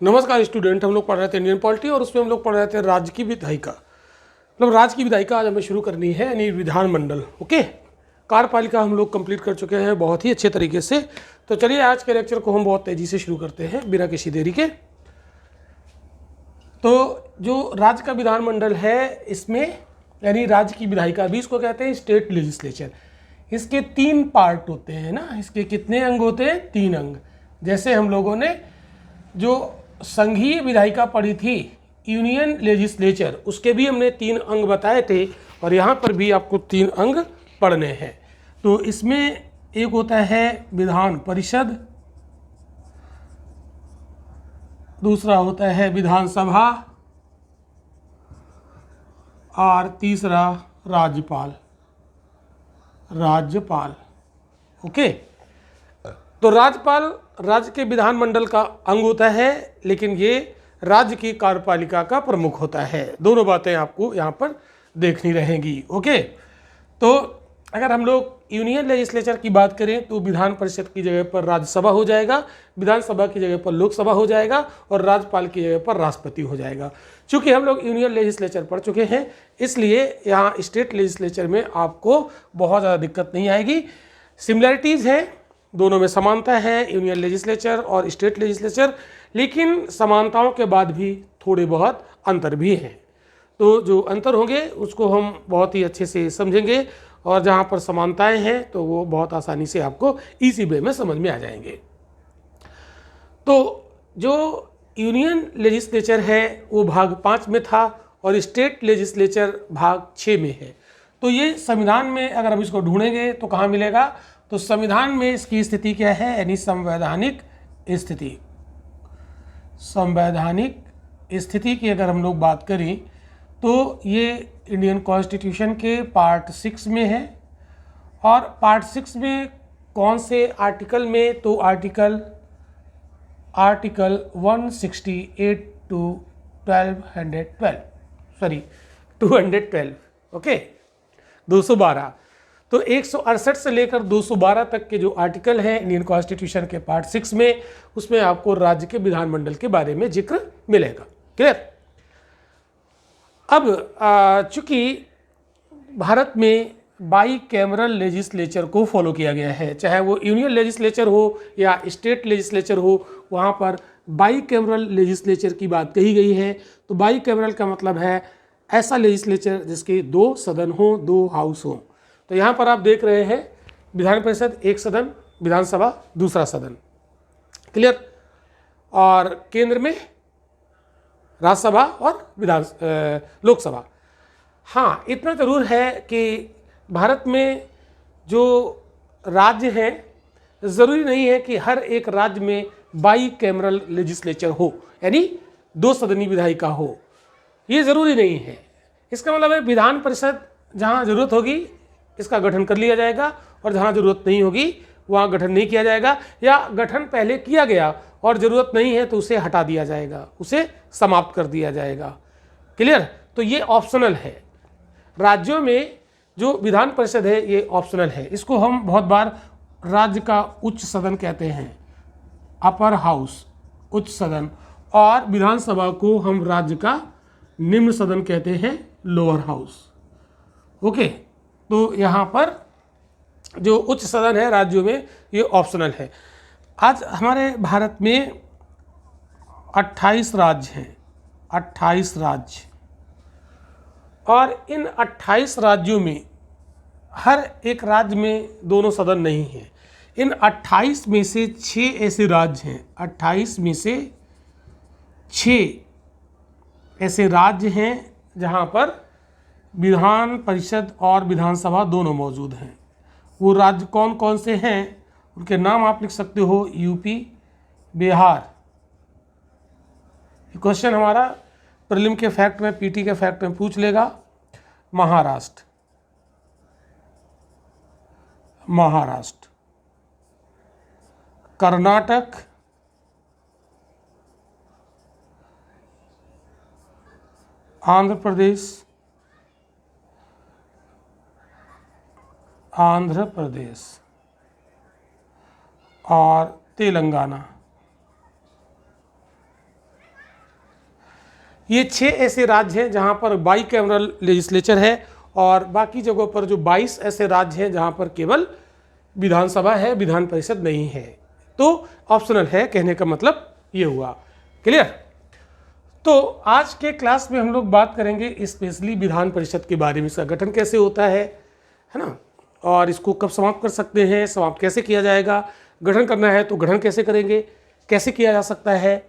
नमस्कार स्टूडेंट, हम लोग पढ़ रहे थे इंडियन पॉलिटी और उसमें हम लोग पढ़ रहे थे राज्य की विधायिका। मतलब राज्य की विधायिका आज हमें शुरू करनी है, यानी विधानमंडल। ओके, कार्यपालिका हम लोग कंप्लीट कर चुके हैं बहुत ही अच्छे तरीके से। तो चलिए आज के लेक्चर को हम बहुत तेज़ी से शुरू करते हैं बिना किसी देरी के। तो जो राज्य का विधानमंडल है, इसमें यानी राज्य की विधायिका भी इसको कहते हैं, स्टेट लेजिस्लेचर। इसके 3 पार्ट होते हैं ना। इसके कितने अंग होते हैं? 3 अंग। जैसे हम लोगों ने जो संघीय विधायिका पढ़ी थी, यूनियन लेजिस्लेचर, उसके भी हमने 3 अंग बताए थे और यहाँ पर भी आपको 3 अंग पढ़ने हैं। तो इसमें एक होता है विधान परिषद, दूसरा होता है विधानसभा और तीसरा राज्यपाल। ओके, तो राज्यपाल राज्य के विधानमंडल का अंग होता है, लेकिन ये राज्य की कार्यपालिका का प्रमुख होता है। दोनों बातें आपको यहाँ पर देखनी रहेंगी। ओके, तो अगर हम लोग यूनियन लेजिस्लेचर की बात करें तो विधान परिषद की जगह पर राज्यसभा हो जाएगा, विधानसभा की जगह पर लोकसभा हो जाएगा और राज्यपाल की जगह पर राष्ट्रपति हो जाएगा। चूंकि हम लोग यूनियन लेजिस्लेचर पढ़ चुके हैं, इसलिए यहाँ स्टेट लेजिस्लेचर में आपको बहुत ज़्यादा दिक्कत नहीं आएगी। सिमिलैरिटीज़ हैं, दोनों में समानता है, यूनियन लेजिस्लेचर और स्टेट लेजिस्लेचर, लेकिन समानताओं के बाद भी थोड़े बहुत अंतर भी हैं। तो जो अंतर होंगे उसको हम बहुत ही अच्छे से समझेंगे और जहाँ पर समानताएं हैं तो वो बहुत आसानी से आपको इसी वे में समझ में आ जाएंगे। तो जो यूनियन लेजिस्लेचर है वो भाग 5 में था और स्टेट लेजिस्लेचर भाग 6 में है। तो ये संविधान में अगर हम इसको ढूंढेंगे तो कहाँ मिलेगा? तो संविधान में इसकी स्थिति क्या है, यानी संवैधानिक स्थिति। संवैधानिक स्थिति की अगर हम लोग बात करें तो ये इंडियन कॉन्स्टिट्यूशन के पार्ट 6 में है। और पार्ट 6 में कौन से आर्टिकल में? तो आर्टिकल 168 टू 212। ओके, 212। तो 168 से लेकर 212 तक के जो आर्टिकल हैं इंडियन कॉन्स्टिट्यूशन के पार्ट 6 में, उसमें आपको राज्य के विधानमंडल के बारे में जिक्र मिलेगा। क्लियर? अब चूंकि भारत में बाई कैमरल लेजिस्लेचर को फॉलो किया गया है, चाहे वो यूनियन लेजिस्लेचर हो या स्टेट लेजिस्लेचर हो, वहाँ पर बाई कैमरल लेजिस्लेचर की बात कही गई है। तो बाई कैमरल का मतलब है ऐसा लेजिस्लेचर जिसके 2 सदन हो, 2 हाउस हो। तो यहाँ पर आप देख रहे हैं विधान परिषद 1 सदन, विधानसभा दूसरा सदन। क्लियर? और केंद्र में राज्यसभा और लोकसभा। हाँ, इतना ज़रूर है कि भारत में जो राज्य हैं, ज़रूरी नहीं है कि हर एक राज्य में बाई कैमरल लेजिस्लेचर हो, यानी 2 सदनी विधायिका हो। ये ज़रूरी नहीं है। इसका मतलब है विधान परिषद जहाँ ज़रूरत होगी इसका गठन कर लिया जाएगा और जहाँ ज़रूरत नहीं होगी वहाँ गठन नहीं किया जाएगा, या गठन पहले किया गया और ज़रूरत नहीं है तो उसे हटा दिया जाएगा, उसे समाप्त कर दिया जाएगा। क्लियर? तो ये ऑप्शनल है। राज्यों में जो विधान परिषद है ये ऑप्शनल है। इसको हम बहुत बार राज्य का उच्च सदन कहते हैं, अपर हाउस, उच्च सदन, और विधानसभा को हम राज्य का निम्न सदन कहते हैं, लोअर हाउस। ओके, तो यहाँ पर जो उच्च सदन है राज्यों में ये ऑप्शनल है। आज हमारे भारत में 28 राज्य हैं, 28 राज्य, और इन 28 राज्यों में हर एक राज्य में दोनों सदन नहीं है। इन 28 में से 6 ऐसे राज्य हैं, 28 में से 6 ऐसे राज्य हैं जहाँ पर विधान परिषद और विधानसभा दोनों मौजूद हैं। वो राज्य कौन कौन से हैं उनके नाम आप लिख सकते हो। यूपी, बिहार। क्वेश्चन हमारा प्रीलिम के फैक्ट में, पीटी के फैक्ट में पूछ लेगा। महाराष्ट्र, कर्नाटक, आंध्र प्रदेश और तेलंगाना। ये 6 ऐसे राज्य हैं जहाँ पर बाईकैमरल लेजिस्लेचर है और बाकी जगहों पर जो 22 ऐसे राज्य हैं जहाँ पर केवल विधानसभा है, विधान परिषद नहीं है। तो ऑप्शनल है, कहने का मतलब ये हुआ। क्लियर? तो आज के क्लास में हम लोग बात करेंगे स्पेशली विधान परिषद के बारे में, इसका गठन कैसे होता है ना, और इसको कब समाप्त कर सकते हैं, समाप्त कैसे किया जाएगा, गठन करना है तो गठन कैसे करेंगे, कैसे किया जा सकता है,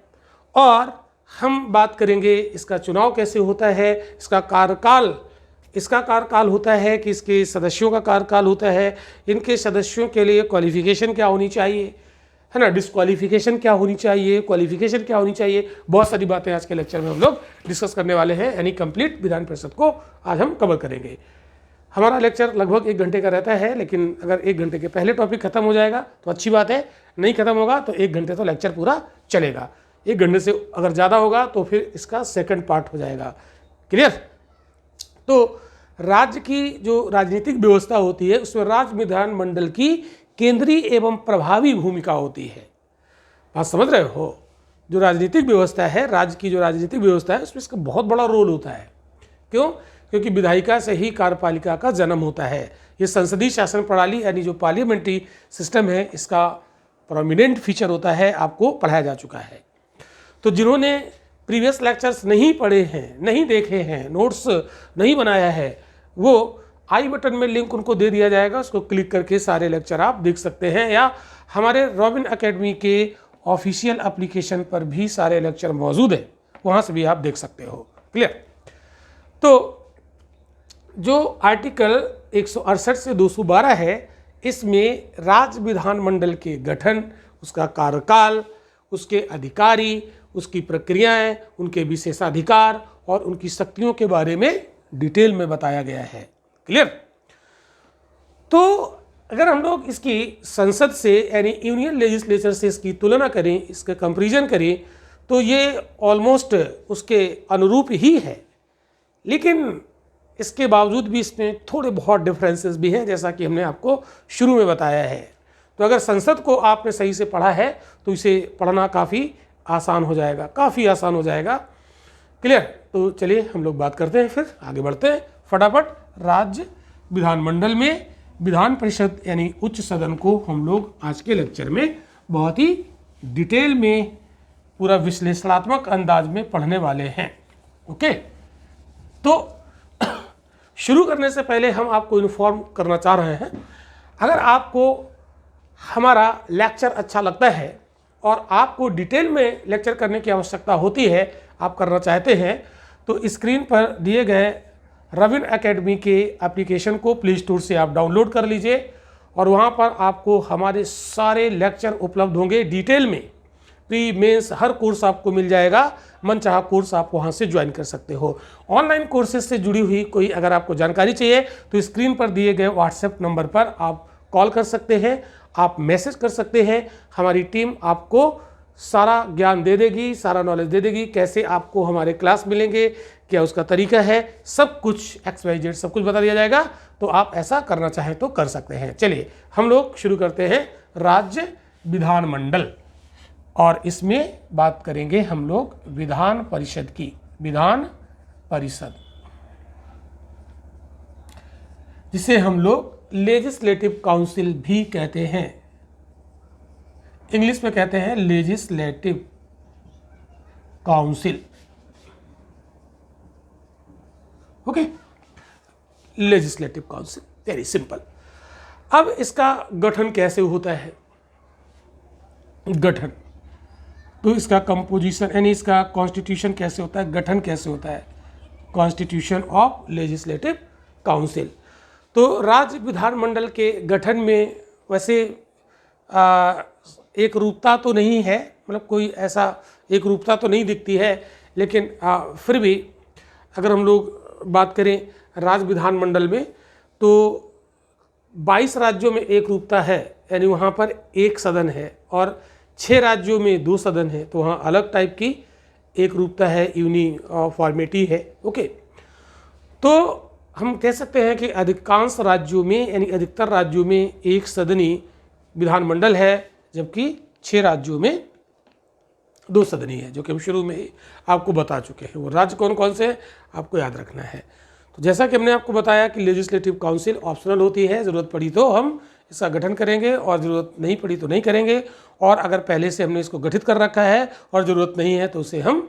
और हम बात करेंगे इसका चुनाव कैसे होता है, इसका कार्यकाल होता है कि इसके सदस्यों का कार्यकाल होता है, इनके सदस्यों के लिए क्वालिफिकेशन क्या होनी चाहिए, है ना, डिस्क्वालिफिकेशन क्या होनी चाहिए, क्वालिफिकेशन क्या होनी चाहिए। बहुत सारी बातें आज के लेक्चर में हम लोग डिस्कस करने वाले हैं, यानी कंप्लीट विधान परिषद को आज हम कवर करेंगे। हमारा लेक्चर लगभग 1 घंटे का रहता है, लेकिन अगर 1 घंटे के पहले टॉपिक खत्म हो जाएगा तो अच्छी बात है, नहीं खत्म होगा तो 1 घंटे तो लेक्चर पूरा चलेगा। 1 घंटे से अगर ज़्यादा होगा तो फिर इसका सेकंड पार्ट हो जाएगा। क्लियर? तो राज्य की जो राजनीतिक व्यवस्था होती है उसमें राज्य विधानमंडल की केंद्रीय एवं प्रभावी भूमिका होती है। बात समझ रहे हो? जो राजनीतिक व्यवस्था है, राज्य की जो राजनीतिक व्यवस्था है उसमें इसका बहुत बड़ा रोल होता है। क्यों? क्योंकि विधायिका से ही कार्यपालिका का जन्म होता है। ये संसदीय शासन प्रणाली यानी जो पार्लियामेंट्री सिस्टम है, इसका प्रोमिनेंट फीचर होता है, आपको पढ़ाया जा चुका है। तो जिन्होंने प्रीवियस लेक्चर्स नहीं पढ़े हैं, नहीं देखे हैं, नोट्स नहीं बनाया है, वो आई बटन में लिंक उनको दे दिया जाएगा, उसको क्लिक करके सारे लेक्चर आप देख सकते हैं, या हमारे रॉबिन एकेडमी के ऑफिशियल एप्लीकेशन पर भी सारे लेक्चर मौजूद हैं, वहाँ से भी आप देख सकते हो। क्लियर? तो जो आर्टिकल 168 से 212 है, इसमें राज्य विधानमंडल के गठन, उसका कार्यकाल, उसके अधिकारी, उसकी प्रक्रियाएं, उनके विशेषाधिकार और उनकी शक्तियों के बारे में डिटेल में बताया गया है। क्लियर? तो अगर हम लोग इसकी संसद से यानी यूनियन लेजिस्लेचर से इसकी तुलना करें, इसका कंपैरिजन करें, तो ये ऑलमोस्ट उसके अनुरूप ही है, लेकिन इसके बावजूद भी इसमें थोड़े बहुत डिफरेंसेस भी हैं, जैसा कि हमने आपको शुरू में बताया है। तो अगर संसद को आपने सही से पढ़ा है तो इसे पढ़ना काफ़ी आसान हो जाएगा, काफ़ी आसान हो जाएगा। क्लियर? तो चलिए हम लोग बात करते हैं, फिर आगे बढ़ते हैं फटाफट। राज्य विधानमंडल में विधान परिषद यानी उच्च सदन को हम लोग आज के लेक्चर में बहुत ही डिटेल में, पूरा विश्लेषणात्मक अंदाज में पढ़ने वाले हैं। ओके, तो शुरू करने से पहले हम आपको इन्फॉर्म करना चाह रहे हैं, अगर आपको हमारा लेक्चर अच्छा लगता है और आपको डिटेल में लेक्चर करने की आवश्यकता होती है, आप करना चाहते हैं, तो स्क्रीन पर दिए गए रॉबिन एकेडमी के एप्लीकेशन को प्ले स्टोर से आप डाउनलोड कर लीजिए और वहाँ पर आपको हमारे सारे लेक्चर उपलब्ध होंगे डिटेल में। प्री मेंस हर कोर्स आपको मिल जाएगा, मनचाहा कोर्स आप वहाँ से ज्वाइन कर सकते हो। ऑनलाइन कोर्सेज से जुड़ी हुई कोई अगर आपको जानकारी चाहिए तो स्क्रीन पर दिए गए व्हाट्सएप नंबर पर आप कॉल कर सकते हैं, आप मैसेज कर सकते हैं। हमारी टीम आपको सारा ज्ञान दे देगी, सारा नॉलेज दे देगी, कैसे आपको हमारे क्लास मिलेंगे, क्या उसका तरीका है, सब कुछ XYZ सब कुछ बता दिया जाएगा। तो आप ऐसा करना चाहें तो कर सकते हैं। चलिए हम लोग शुरू करते हैं राज्य विधानमंडल, और इसमें बात करेंगे हम लोग विधान परिषद की। विधान परिषद जिसे हम लोग लेजिस्लेटिव काउंसिल भी कहते हैं, इंग्लिश में कहते हैं legislative council. Okay, legislative council, very simple. अब इसका गठन कैसे होता है? गठन तो इसका कंपोजिशन यानी इसका कॉन्स्टिट्यूशन कैसे होता है, गठन कैसे होता है? Constitution of legislative council. तो राज्य विधानमंडल के गठन में वैसे एक रूपता तो नहीं है, मतलब कोई ऐसा एक रूपता तो नहीं दिखती है, लेकिन फिर भी अगर हम लोग बात करें राज्य विधानमंडल में तो 22 राज्यों में एक रूपता है, यानी वहाँ पर एक सदन है, और 6 राज्यों में 2 सदन है, तो वहाँ अलग टाइप की एक रूपता है, यूनिफॉर्मिटी है। ओके, तो हम कह सकते हैं कि अधिकांश राज्यों में यानी अधिकतर राज्यों में एक सदनी विधानमंडल है, जबकि 6 राज्यों में दो सदनी है, जो कि हम शुरू में ही आपको बता चुके हैं। वो राज्य कौन कौन से हैं आपको याद रखना है। तो जैसा कि हमने आपको बताया कि लेजिस्लेटिव काउंसिल ऑप्शनल होती है, ज़रूरत पड़ी तो हम इसका गठन करेंगे और ज़रूरत नहीं पड़ी तो नहीं करेंगे, और अगर पहले से हमने इसको गठित कर रखा है और ज़रूरत नहीं है तो उसे हम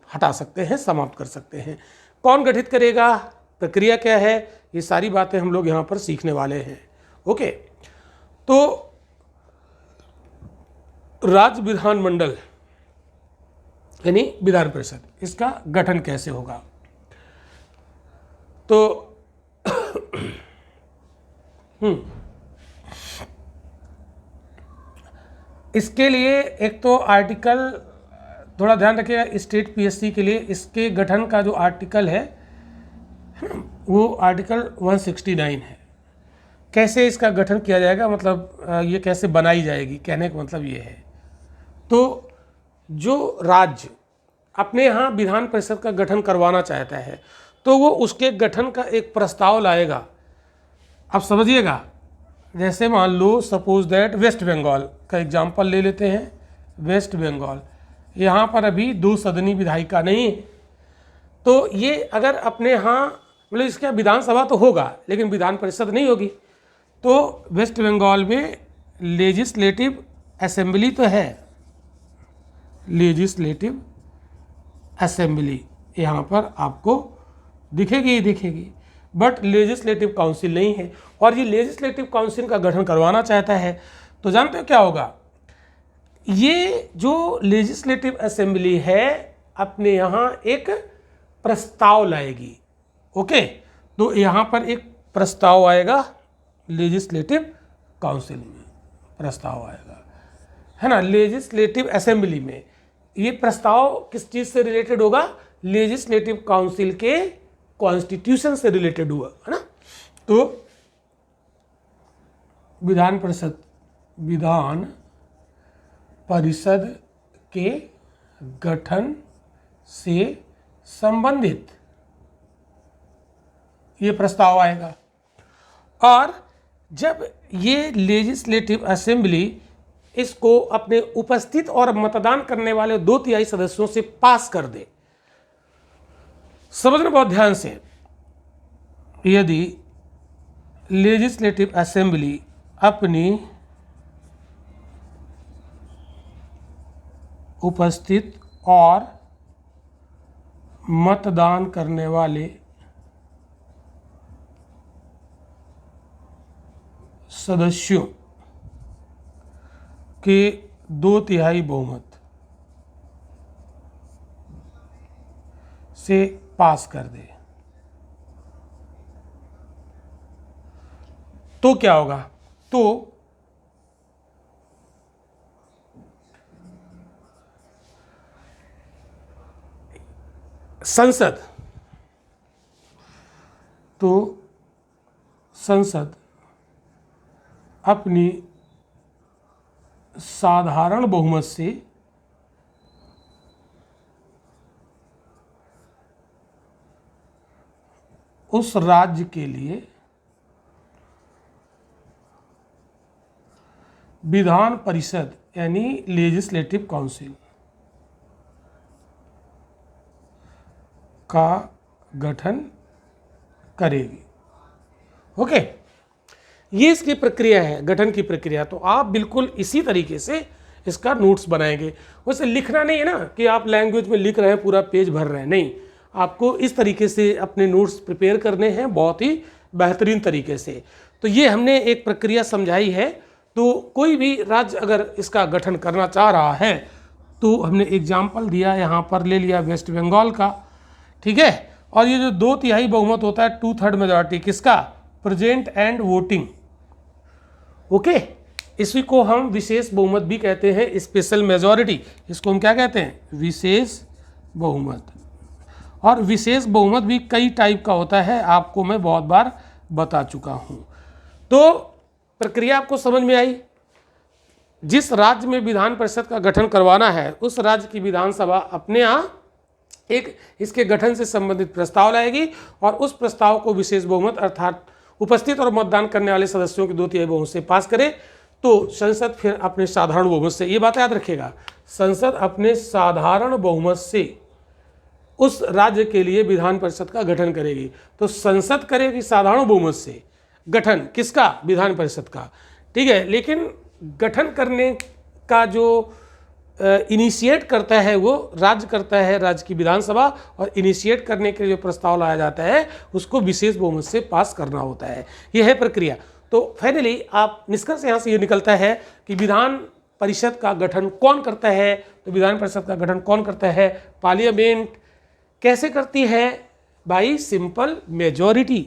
हटा सकते हैं, समाप्त कर सकते हैं। कौन गठित करेगा, प्रक्रिया क्या है, ये सारी बातें हम लोग यहाँ पर सीखने वाले हैं। ओके, तो राज्य विधानमंडल यानी विधान परिषद, इसका गठन कैसे होगा। तो इसके लिए एक तो आर्टिकल, थोड़ा ध्यान रखिएगा, स्टेट पीएससी के लिए इसके गठन का जो आर्टिकल है वो आर्टिकल 169 है। कैसे इसका गठन किया जाएगा, मतलब ये कैसे बनाई जाएगी, कहने का मतलब ये है। तो जो राज्य अपने यहाँ विधान परिषद का गठन करवाना चाहता है तो वो उसके गठन का एक प्रस्ताव लाएगा। अब समझिएगा, जैसे मान लो सपोज दैट वेस्ट बंगाल का एग्जांपल ले लेते हैं। वेस्ट बंगाल, यहाँ पर अभी 2 सदनी विधायिका नहीं है, तो ये अगर अपने यहाँ, मतलब इसका विधानसभा तो होगा लेकिन विधान परिषद नहीं होगी। तो वेस्ट बंगाल में लेजिस्लेटिव असेंबली तो है, लेजिस्लेटिव असेंबली यहाँ पर आपको दिखेगी ही दिखेगी, बट लेजिस्लेटिव काउंसिल नहीं है। और ये लेजिस्लेटिव काउंसिल का गठन करवाना चाहता है तो जानते हो क्या होगा, ये जो लेजिस्लेटिव असेंबली है अपने यहाँ एक प्रस्ताव लाएगी। ओके, तो यहाँ पर एक प्रस्ताव आएगा, लेजिस्लेटिव काउंसिल में प्रस्ताव आएगा, है ना। लेजिस्लेटिव असेंबली में ये प्रस्ताव किस चीज़ से रिलेटेड होगा, लेजिस्लेटिव काउंसिल के कॉन्स्टिट्यूशन से रिलेटेड हुआ, है ना। तो विधान परिषद के गठन से संबंधित ये प्रस्ताव आएगा। और जब ये लेजिस्लेटिव असेंबली इसको अपने उपस्थित और मतदान करने वाले 2/3 सदस्यों से पास कर दे, समझना बहुत ध्यान से, यदि लेजिस्लेटिव असेंबली अपनी उपस्थित और मतदान करने वाले सदस्यों के 2/3 बहुमत से पास कर दे, तो क्या होगा, तो संसद अपनी साधारण बहुमत से उस राज्य के लिए विधान परिषद यानी लेजिस्लेटिव काउंसिल का गठन करेगी। ओके, ये इसकी प्रक्रिया है, गठन की प्रक्रिया। तो आप बिल्कुल इसी तरीके से इसका नोट्स बनाएंगे। वैसे लिखना नहीं है ना कि आप लैंग्वेज में लिख रहे हैं, पूरा पेज भर रहे हैं, नहीं, आपको इस तरीके से अपने नोट्स प्रिपेयर करने हैं, बहुत ही बेहतरीन तरीके से। तो ये हमने एक प्रक्रिया समझाई है। तो कोई भी राज्य अगर इसका गठन करना चाह रहा है तो हमने एग्जाम्पल दिया, यहाँ पर ले लिया वेस्ट बंगाल का, ठीक है। और ये जो 2/3 बहुमत होता है, 2/3 मेजॉरिटी, किसका, प्रेजेंट एंड वोटिंग। ओके, इसी को हम विशेष बहुमत भी कहते हैं, स्पेशल मेजॉरिटी। इसको हम क्या कहते हैं, विशेष बहुमत। और विशेष बहुमत भी कई टाइप का होता है, आपको मैं बहुत बार बता चुका हूँ। तो प्रक्रिया आपको समझ में आई। जिस राज्य में विधान परिषद का गठन करवाना है उस राज्य की विधानसभा अपने यहाँ एक इसके गठन से संबंधित प्रस्ताव लाएगी और उस प्रस्ताव को विशेष बहुमत अर्थात उपस्थित और मतदान करने वाले सदस्यों के 2/3 बहुमत से पास करे तो संसद फिर अपने साधारण बहुमत से, ये बात याद रखिएगा, संसद अपने साधारण बहुमत से उस राज्य के लिए विधान परिषद का गठन करेगी। तो संसद करेगी साधारण बहुमत से गठन, किसका? विधान परिषद का, ठीक है। लेकिन गठन करने का जो इनिशिएट करता है वो राज्य करता है, राज्य की विधानसभा, और इनिशिएट करने के लिए जो प्रस्ताव लाया जाता है उसको विशेष बहुमत से पास करना होता है। यह है प्रक्रिया। तो फाइनली आप निष्कर्ष यहाँ से ये निकलता है कि विधान परिषद का गठन कौन करता है? तो विधान परिषद का गठन कौन करता है? पार्लियामेंट। कैसे करती है? By simple majority.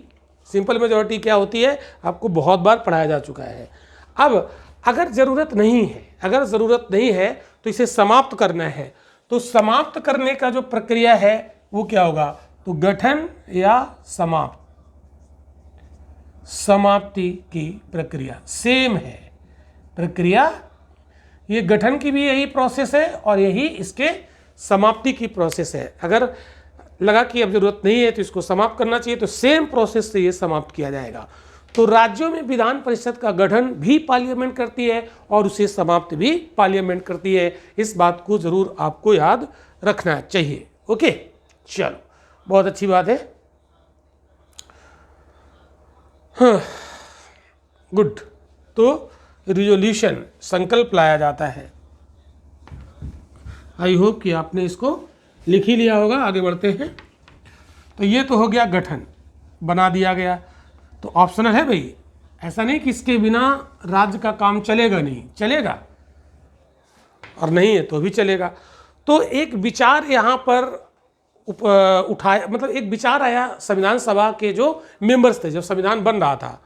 Simple majority क्या होती है? आपको बहुत बार पढ़ाया जा चुका है। अब अगर ज़रूरत नहीं है तो इसे समाप्त करना है। तो समाप्त करने का जो प्रक्रिया है वो क्या होगा? तो गठन या समाप्ति की प्रक्रिया सेम है। प्रक्रिया ये गठन की भी यही प्रोसेस है और यही इसके समाप्ति की प्रोसेस है। अगर लगा कि अब जरूरत नहीं है तो इसको समाप्त करना चाहिए, तो सेम प्रोसेस से ये समाप्त किया जाएगा। तो राज्यों में विधान परिषद का गठन भी पार्लियामेंट करती है और उसे समाप्त भी पार्लियामेंट करती है। इस बात को जरूर आपको याद रखना चाहिए। ओके, चलो, बहुत अच्छी बात है। हाँ, गुड। तो रिजोल्यूशन, संकल्प लाया जाता है। आई होप कि आपने इसको लिख ही लिया होगा। आगे बढ़ते हैं। तो ये तो हो गया गठन, बना दिया गया। तो ऑप्शनल है भाई, ऐसा नहीं कि इसके बिना राज्य का काम चलेगा, नहीं चलेगा, और नहीं है तो भी चलेगा। तो एक विचार यहाँ पर उठाया, मतलब एक विचार आया संविधान सभा के जो मेंबर्स थे जब संविधान बन रहा था।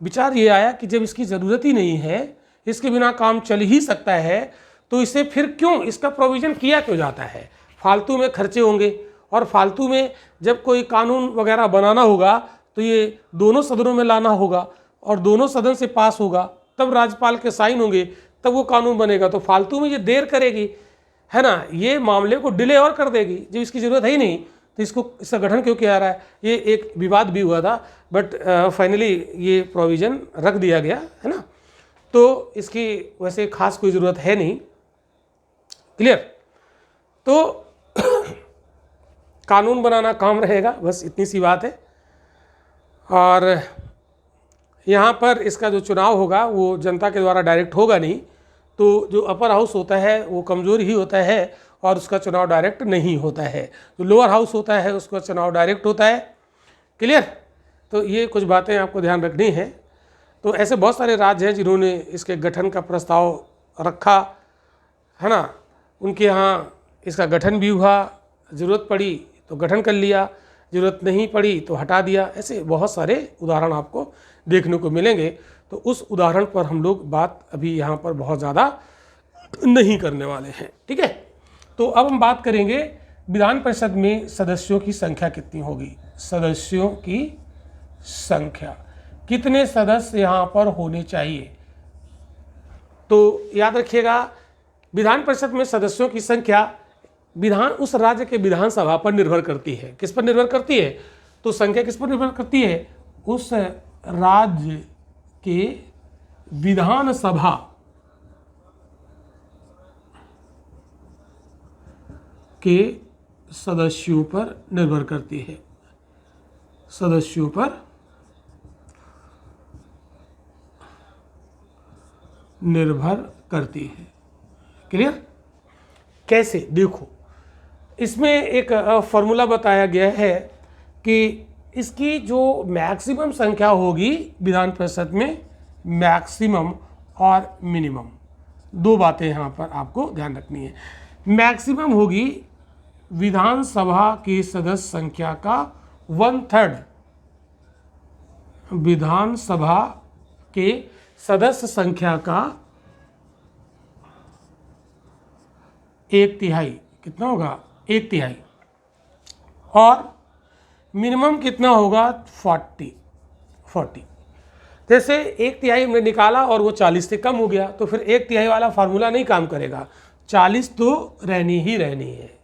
विचार ये आया कि जब इसकी ज़रूरत ही नहीं है, इसके बिना काम चल ही सकता है, तो इसे फिर क्यों, इसका प्रोविज़न किया क्यों जाता है? फालतू में खर्चे होंगे, और फालतू में जब कोई कानून वगैरह बनाना होगा तो ये दोनों सदनों में लाना होगा, और दोनों सदन से पास होगा, तब राज्यपाल के साइन होंगे, तब वो कानून बनेगा। तो फालतू में ये देर करेगी, है ना, ये मामले को डिले और कर देगी। जब इसकी ज़रूरत है ही नहीं तो इसका गठन क्यों किया जा रहा है? ये एक विवाद भी हुआ था, बट फाइनली ये प्रोविज़न रख दिया गया, है ना। तो इसकी वैसे खास कोई ज़रूरत है नहीं। क्लियर? तो कानून बनाना काम रहेगा, बस इतनी सी बात है। और यहाँ पर इसका जो चुनाव होगा वो जनता के द्वारा डायरेक्ट होगा नहीं। तो जो अपर हाउस होता है वो कमज़ोर ही होता है और उसका चुनाव डायरेक्ट नहीं होता है। जो लोअर हाउस होता है उसका चुनाव डायरेक्ट होता है। क्लियर? तो ये कुछ बातें आपको ध्यान रखनी है। तो ऐसे बहुत सारे राज्य हैं जिन्होंने इसके गठन का प्रस्ताव रखा, है ना। उनके यहाँ इसका गठन भी हुआ, ज़रूरत पड़ी तो गठन कर लिया, ज़रूरत नहीं पड़ी तो हटा दिया। ऐसे बहुत सारे उदाहरण आपको देखने को मिलेंगे। तो उस उदाहरण पर हम लोग बात अभी यहाँ पर बहुत ज़्यादा नहीं करने वाले हैं, ठीक है। तो अब हम बात करेंगे विधान परिषद में सदस्यों की संख्या कितनी होगी। सदस्यों की संख्या, कितने सदस्य यहाँ पर होने चाहिए? तो याद रखिएगा, विधान परिषद में सदस्यों की संख्या उस राज्य के विधानसभा पर निर्भर करती है। किस पर निर्भर करती है? तो संख्या किस पर निर्भर करती है? उस राज्य के विधानसभा के सदस्यों पर निर्भर करती है। सदस्यों पर निर्भर करती है। क्लियर? कैसे? देखो, इसमें एक फॉर्मूला बताया गया है कि इसकी जो मैक्सिमम संख्या होगी विधान परिषद में, मैक्सिमम और मिनिमम, दो बातें यहाँ पर आपको ध्यान रखनी है। मैक्सिमम होगी विधानसभा की सदस्य संख्या का 1/3, विधानसभा के सदस्य संख्या का 1/3। कितना होगा? 1/3। और मिनिमम कितना होगा? 40। जैसे 1/3 हमने निकाला और वो 40 से कम हो गया, तो फिर 1/3 वाला फार्मूला नहीं काम करेगा, 40 तो रहनी ही रहनी है।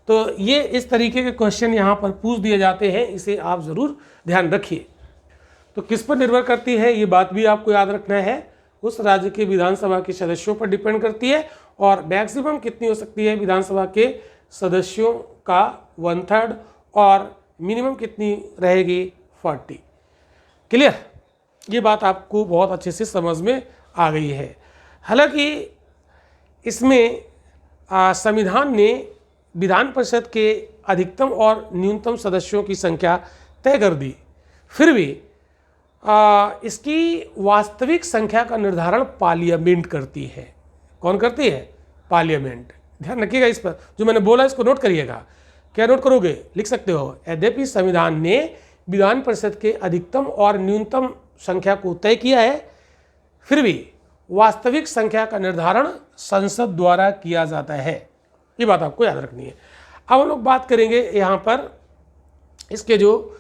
तो ये इस तरीके के क्वेश्चन यहाँ पर पूछ दिए जाते हैं, इसे आप ज़रूर ध्यान रखिए। तो किस पर निर्भर करती है ये बात भी आपको याद रखना है। उस राज्य के विधानसभा के सदस्यों पर डिपेंड करती है, और मैक्सिमम कितनी हो सकती है विधानसभा के सदस्यों का 1/3, और मिनिमम कितनी रहेगी 40। क्लियर? ये बात आपको बहुत अच्छे से समझ में आ गई है। हालांकि इसमें संविधान ने विधान परिषद के अधिकतम और न्यूनतम सदस्यों की संख्या तय कर दी, फिर भी इसकी वास्तविक संख्या का निर्धारण पार्लियामेंट करती है। कौन करती है? पार्लियामेंट। ध्यान रखिएगा इस पर, जो मैंने बोला इसको नोट करिएगा। क्या नोट करोगे? लिख सकते हो, यद्यपि संविधान ने विधान परिषद के अधिकतम और न्यूनतम संख्या को तय किया है, फिर भी वास्तविक संख्या का निर्धारण संसद द्वारा किया जाता है। ये बात आपको याद रखनी है। अब हम लोग बात करेंगे यहाँ पर इसके जो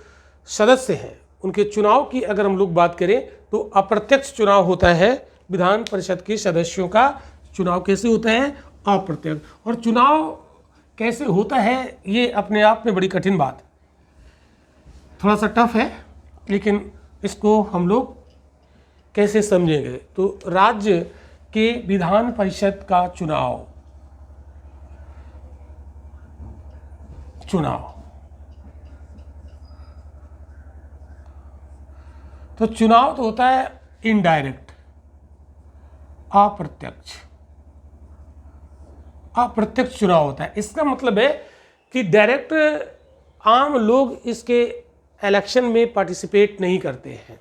सदस्य हैं उनके चुनाव की। अगर हम लोग बात करें तो अप्रत्यक्ष चुनाव होता है विधान परिषद के सदस्यों का। चुनाव कैसे होता है? अप्रत्यक्ष। और चुनाव कैसे होता है ये अपने आप में बड़ी कठिन बात, थोड़ा सा टफ है, लेकिन इसको हम लोग कैसे समझेंगे? तो राज्य के विधान परिषद का चुनाव तो चुनाव तो होता है इनडायरेक्ट, अप्रत्यक्ष चुनाव होता है। इसका मतलब है कि डायरेक्ट आम लोग इसके इलेक्शन में पार्टिसिपेट नहीं करते हैं।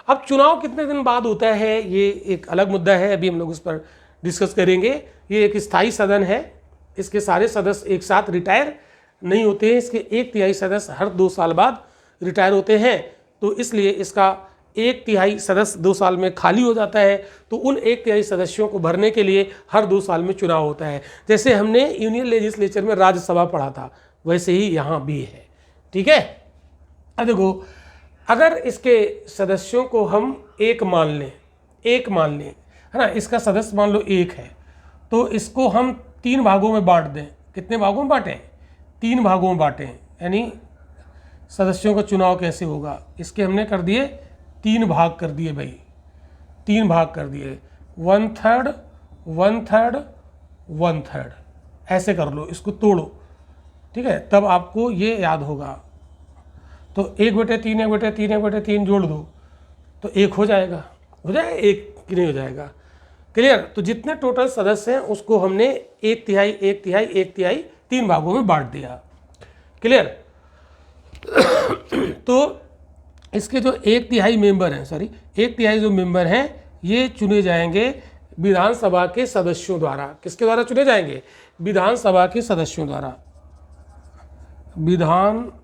अब चुनाव कितने दिन बाद होता है ये एक अलग मुद्दा है, अभी हम लोग उस पर डिस्कस करेंगे। ये एक स्थायी सदन है, इसके सारे सदस्य एक साथ रिटायर नहीं होते हैं। इसके 1/3 सदस्य हर 2 साल बाद रिटायर होते हैं, तो इसलिए इसका 1/3 सदस्य 2 साल में खाली हो जाता है। तो उन 1/3 सदस्यों को भरने के लिए हर 2 साल में चुनाव होता है। जैसे हमने यूनियन लेजिस्लेचर में राज्यसभा पढ़ा था, वैसे ही यहाँ भी है। ठीक है? अब देखो, अगर इसके सदस्यों को हम एक मान लें, है ना, इसका सदस्य मान लो 1 है, तो इसको हम 3 भागों में बांट दें। कितने भागों में बांटें? 3 भागों में बांटें। यानी सदस्यों का चुनाव कैसे होगा, इसके हमने कर दिए 3 भाग कर दिए भाई, 3 भाग कर दिए, 1/3, 1/3, 1/3, ऐसे कर लो, इसको तोड़ो। ठीक है? तब आपको ये याद होगा। तो 1/3, 1/3, 1/3 जोड़ दो तो 1 हो जाएगा। 1 कि नहीं हो जाएगा? क्लियर? तो जितने टोटल सदस्य हैं उसको हमने 1/3, 1/3, 1/3 3 भागों में बांट दिया। क्लियर? तो इसके जो 1/3 मेंबर हैं, 1/3 जो मेंबर हैं, ये चुने जाएंगे विधानसभा के सदस्यों द्वारा। किसके द्वारा चुने जाएंगे? विधानसभा के सदस्यों द्वारा। विधानसभा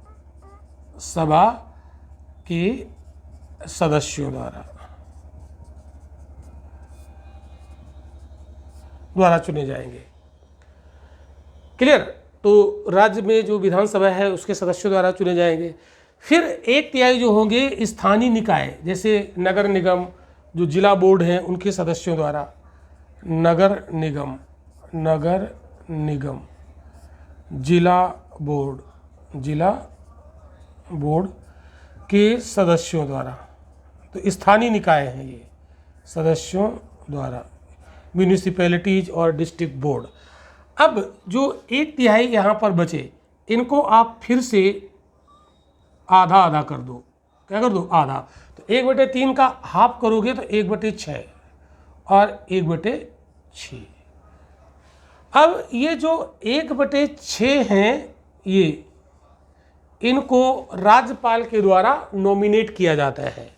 के सदस्यों द्वारा चुने जाएंगे। क्लियर? तो राज्य में जो विधानसभा है उसके सदस्यों द्वारा चुने जाएंगे। फिर 1/3 जो होंगे स्थानीय निकाय, जैसे नगर निगम, जो जिला बोर्ड हैं उनके सदस्यों द्वारा। नगर निगम, जिला बोर्ड के सदस्यों द्वारा। तो स्थानीय निकाय हैं ये, सदस्यों द्वारा। म्यूनिसिपैलिटीज और डिस्ट्रिक्ट बोर्ड। अब जो 1/3 यहाँ पर बचे, इनको आप फिर से आधा आधा कर दो। क्या कर दो? आधा। तो 1/3 का हाफ करोगे तो 1/6 और 1/6। अब ये जो 1/6 हैं, ये इनको राज्यपाल के द्वारा नॉमिनेट किया जाता है।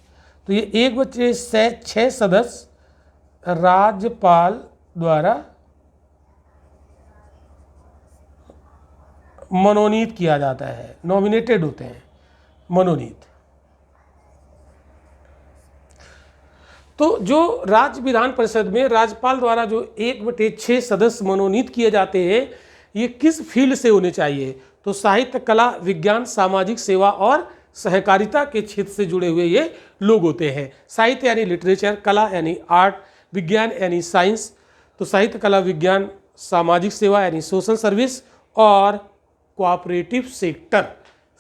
तो ये 1/6 सदस्य राज्यपाल द्वारा मनोनीत किया जाता है। नॉमिनेटेड होते हैं, मनोनीत। तो जो राज्य विधान परिषद में राज्यपाल द्वारा जो 1/6 सदस्य मनोनीत किए जाते हैं, ये किस फील्ड से होने चाहिए? तो साहित्य, कला, विज्ञान, सामाजिक सेवा और सहकारिता के क्षेत्र से जुड़े हुए ये लोग होते हैं। साहित्य यानी लिटरेचर, कला यानी आर्ट, विज्ञान यानी साइंस। तो साहित्य, कला, विज्ञान, सामाजिक सेवा यानी सोशल सर्विस और कोऑपरेटिव सेक्टर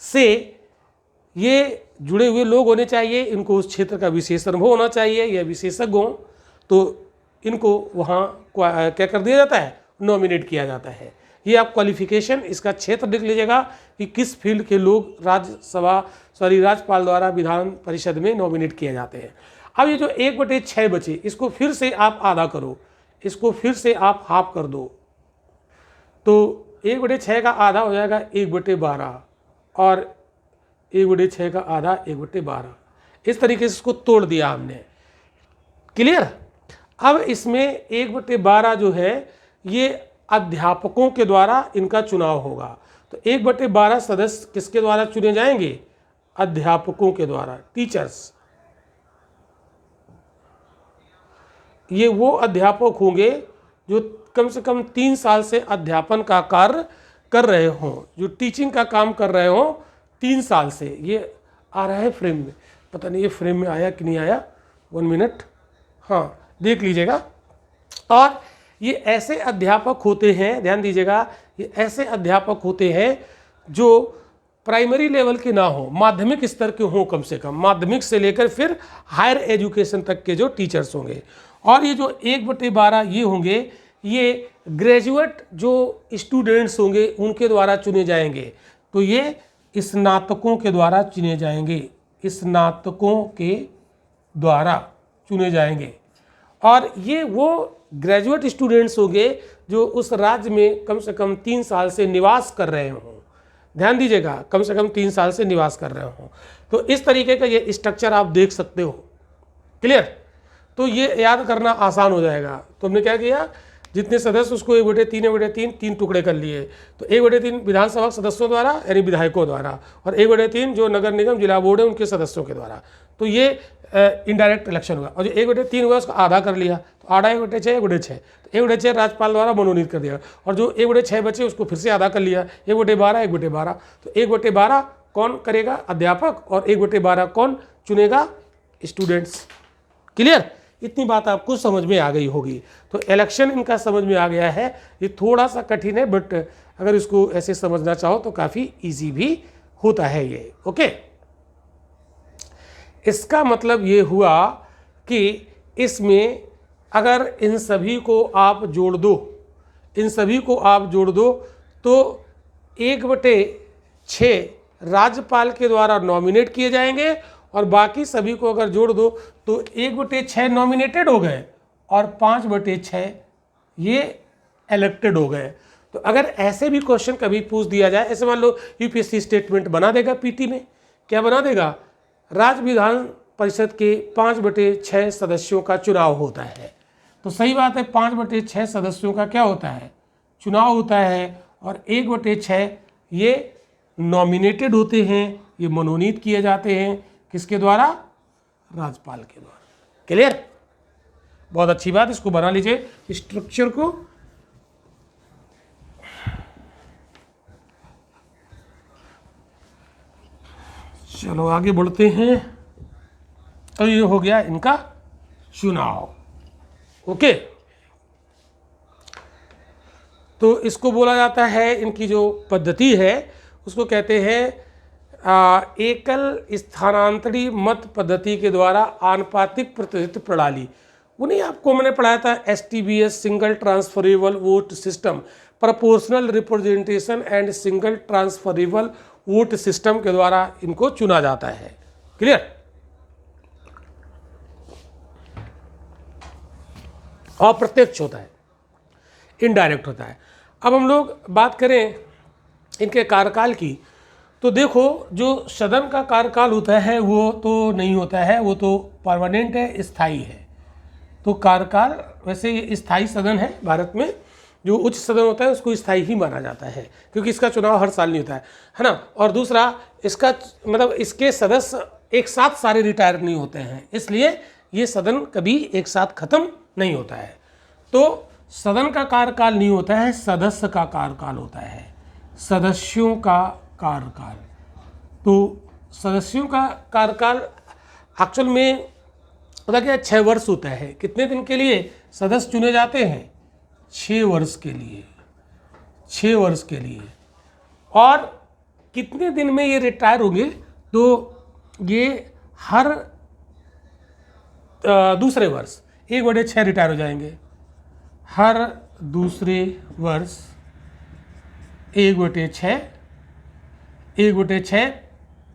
से ये जुड़े हुए लोग होने चाहिए। इनको उस क्षेत्र का विशेष अनुभव होना चाहिए, यह विशेषज्ञ हों। तो इनको वहाँ क्या कर दिया जाता है, नॉमिनेट किया जाता है। ये आप क्वालिफिकेशन, इसका क्षेत्र लिख लीजिएगा कि किस फील्ड के लोग राज्यपाल द्वारा विधान परिषद में नॉमिनेट किए जाते हैं। अब ये जो 1/6 बचे, इसको फिर से आप आधा करो, इसको फिर से आप हाफ कर दो, तो 1/6 का आधा हो जाएगा 1/12 और 1/6 का आधा 1/12। इस तरीके से इसको तोड़ दिया हमने। क्लियर। अब इसमें 1/12 जो है ये अध्यापकों के द्वारा इनका चुनाव होगा। तो 1/12 सदस्य किसके द्वारा चुने जाएंगे, अध्यापकों के द्वारा, टीचर्स। ये वो अध्यापक होंगे जो कम से कम 3 साल से अध्यापन का कार्य कर रहे हों, जो टीचिंग का काम कर रहे हों 3 साल से। ये आ रहा है फ्रेम में, पता नहीं ये फ्रेम में आया कि नहीं आया, 1 मिनट, हाँ देख लीजिएगा। और ये ऐसे अध्यापक होते हैं, ध्यान दीजिएगा, ये ऐसे अध्यापक होते हैं जो प्राइमरी लेवल के ना हो, माध्यमिक स्तर के हों, कम से कम माध्यमिक से लेकर फिर हायर एजुकेशन तक के जो टीचर्स होंगे। और ये जो 1/12 ये होंगे, ये ग्रेजुएट जो स्टूडेंट्स होंगे उनके द्वारा चुने जाएंगे। तो ये स्नातकों के द्वारा चुने जाएंगे, स्नातकों के द्वारा चुने जाएंगे। और ये वो ग्रेजुएट स्टूडेंट्स होंगे जो उस राज्य में कम से कम 3 साल से निवास कर रहे हों। ध्यान दीजिएगा, कम से कम 3 साल से निवास कर रहे हों। तो इस तरीके का ये स्ट्रक्चर आप देख सकते हो। क्लियर। तो ये याद करना आसान हो जाएगा। तो हमने क्या किया, जितने सदस्य उसको 1/3 3 टुकड़े कर लिए। तो 1/3 विधानसभा सदस्यों द्वारा यानी विधायकों द्वारा, और 1/3 जो नगर निगम जिला बोर्ड है उनके सदस्यों के द्वारा। तो ये इनडायरेक्ट इलेक्शन हुआ। और जो 1/3 हुआ उसका आधा कर लिया, तो आधा 1/6 1/6, तो 1/6 राज्यपाल द्वारा मनोनीत कर दिया। और जो 1/6 बचे उसको फिर से आधा कर लिया, 1/12 1/12। तो 1/12 कौन करेगा, अध्यापक, और 1/12 कौन चुनेगा, स्टूडेंट्स। क्लियर। इतनी बात आपको समझ में आ गई होगी। तो इलेक्शन इनका समझ में आ गया है। ये थोड़ा सा कठिन है, बट अगर इसको ऐसे समझना चाहो तो काफ़ी इजी भी होता है ये। ओके। इसका मतलब ये हुआ कि इसमें अगर इन सभी को आप जोड़ दो, इन सभी को आप जोड़ दो, तो 1/6 राज्यपाल के द्वारा नॉमिनेट किए जाएंगे, और बाकी सभी को अगर जोड़ दो तो 1/6 नॉमिनेटेड हो गए और 5/6 ये इलेक्टेड हो गए। तो अगर ऐसे भी क्वेश्चन कभी पूछ दिया जाए, ऐसे मान लो यूपीएससी स्टेटमेंट बना देगा पीटी में, क्या बना देगा, राज्य विधान परिषद के 5/6 सदस्यों का चुनाव होता है। तो सही बात है, 5/6 सदस्यों का क्या होता है, चुनाव होता है। और 1/6 ये नॉमिनेटेड होते हैं, ये मनोनीत किए जाते हैं, किसके द्वारा, राज्यपाल के द्वारा। क्लियर। बहुत अच्छी बात, इसको बना लीजिए स्ट्रक्चर को। चलो आगे बढ़ते हैं। तो ये हो गया इनका चुनाव। ओके। तो इसको बोला जाता है, इनकी जो पद्धति है उसको कहते हैं एकल स्थानांतरी मत पद्धति के द्वारा आनुपातिक प्रतिनिधित्व प्रणाली। उन्हें आपको मैंने पढ़ाया था STVS, single transferable vote system, proportional representation and single transferable vote system के द्वारा इनको चुना जाता है। क्लियर। अप्रत्यक्ष होता है, इनडायरेक्ट होता है। अब हम लोग बात करें इनके कार्यकाल की, तो देखो जो सदन का कार्यकाल होता है वो तो नहीं होता है, वो तो परमानेंट है, स्थायी है। तो कार्यकाल वैसे ये स्थायी सदन है भारत में, जो उच्च सदन होता है उसको स्थायी ही माना जाता है, क्योंकि इसका चुनाव हर साल नहीं होता है ना। और दूसरा, इसका मतलब इसके सदस्य एक साथ सारे रिटायर नहीं होते हैं, इसलिए ये सदन कभी एक साथ खत्म नहीं होता है। तो सदन का कार्यकाल नहीं होता है, सदस्य का कार्यकाल होता है, सदस्यों का कार्यकाल। तो सदस्यों का कार्यकाल एक्चुअल में पता क्या, 6 वर्ष होता है। कितने दिन के लिए सदस्य चुने जाते हैं, 6 वर्ष के लिए, 6 वर्ष के लिए। और कितने दिन में ये रिटायर होंगे, तो ये हर दूसरे वर्ष, 1/6 रिटायर हो जाएंगे। हर दूसरे वर्ष 1/6